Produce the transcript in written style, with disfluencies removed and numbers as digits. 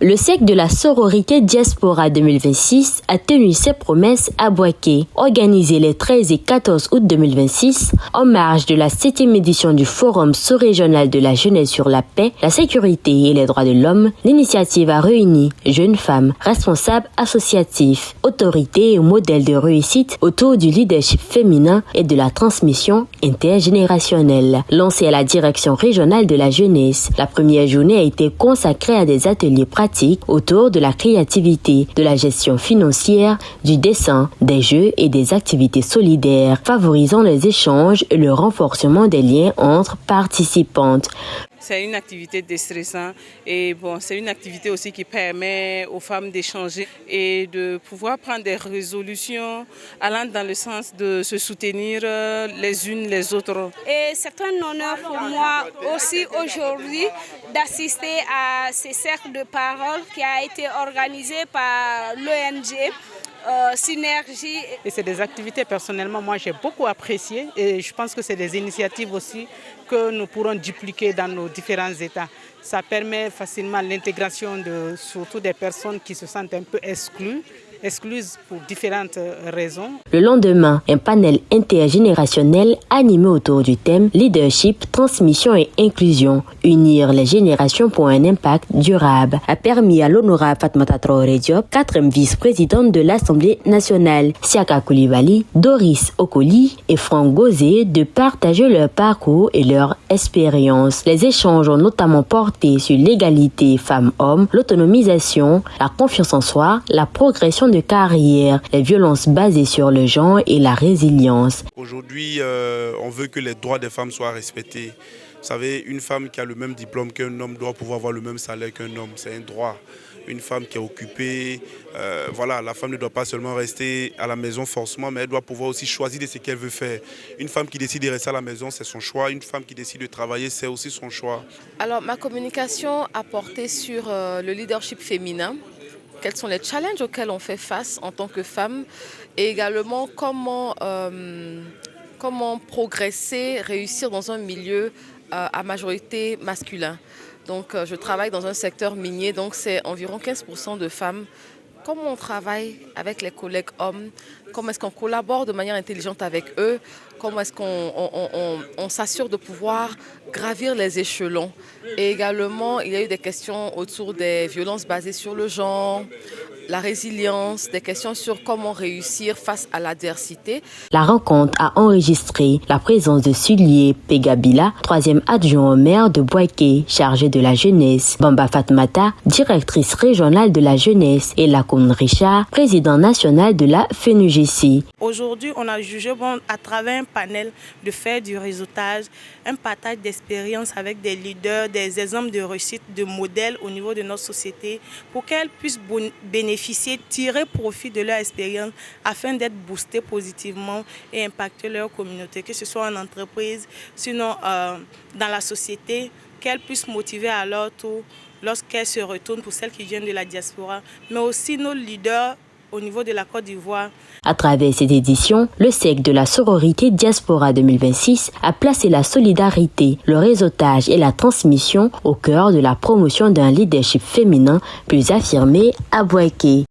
Le siècle de la sororité Diaspora 2026 a tenu ses promesses à Bouaké. Organisé les 13 et 14 août 2026, en marge de la 7e édition du Forum sous-régional de la jeunesse sur la paix, la sécurité et les droits de l'homme, l'initiative a réuni jeunes femmes, responsables associatifs, autorités et modèles de réussite autour du leadership féminin et de la transmission intergénérationnelle. Lancée à la direction régionale de la jeunesse, la première journée a été consacrée à des ateliers pratiques autour de la créativité, de la gestion financière, du dessin, des jeux et des activités solidaires, favorisant les échanges et le renforcement des liens entre participantes. C'est une activité déstressante et c'est une activité aussi qui permet aux femmes d'échanger et de pouvoir prendre des résolutions allant dans le sens de se soutenir les unes les autres. Et c'est un honneur pour moi aussi aujourd'hui d'assister à ces cercles de parole qui a été organisé par l'ONG. Synergie. Et c'est des activités personnellement moi j'ai beaucoup apprécié et je pense que c'est des initiatives aussi que nous pourrons dupliquer dans nos différents États. Ça permet facilement l'intégration de surtout des personnes qui se sentent un peu excluses pour différentes raisons. Le lendemain, un panel intergénérationnel animé autour du thème Leadership, transmission et inclusion, unir les générations pour un impact durable, a permis à l'honorable Fatmata Traoré Diop, 4e vice-présidente de l'Assemblée nationale, Siaka Koulibaly, Doris Okoli et Franck Gauzé de partager leur parcours et leur expérience. Les échanges ont notamment porté sur l'égalité femmes-hommes, l'autonomisation, la confiance en soi, la progression de carrière, les violences basées sur le genre et la résilience. Aujourd'hui, on veut que les droits des femmes soient respectés. Vous savez, une femme qui a le même diplôme qu'un homme doit pouvoir avoir le même salaire qu'un homme. C'est un droit. Une femme qui est occupée, la femme ne doit pas seulement rester à la maison forcément, mais elle doit pouvoir aussi choisir de ce qu'elle veut faire. Une femme qui décide de rester à la maison, c'est son choix. Une femme qui décide de travailler, c'est aussi son choix. Alors, ma communication a porté sur le leadership féminin. Quels sont les challenges auxquels on fait face en tant que femme et également comment progresser, réussir dans un milieu à majorité masculin. Donc je travaille dans un secteur minier, donc c'est environ 15% de femmes. Comment on travaille avec les collègues hommes? Comment est-ce qu'on collabore de manière intelligente avec eux? Comment est-ce qu'on s'assure de pouvoir gravir les échelons? Et également, il y a eu des questions autour des violences basées sur le genre, la résilience, des questions sur comment réussir face à l'adversité. La rencontre a enregistré la présence de Sulier Pegabila, 3e adjoint au maire de Bouaké, chargé de la jeunesse, Bamba Fatmata, directrice régionale de la jeunesse, et Lakoun Richard, président national de la FENUGC. Aujourd'hui, on a jugé bon à travers un panel de faire du réseautage, un partage d'expériences avec des leaders, des exemples de réussite, de modèles au niveau de notre société pour qu'elles puissent bénéficier, tirer profit de leur expérience afin d'être boostées positivement et impacter leur communauté, que ce soit en entreprise, sinon dans la société, qu'elles puissent motiver à leur tour lorsqu'elles se retournent pour celles qui viennent de la diaspora, mais aussi nos leaders au niveau de la Côte d'Ivoire. À travers cette édition, le siècle de la sororité Diaspora 2026 a placé la solidarité, le réseautage et la transmission au cœur de la promotion d'un leadership féminin plus affirmé à Bouaké.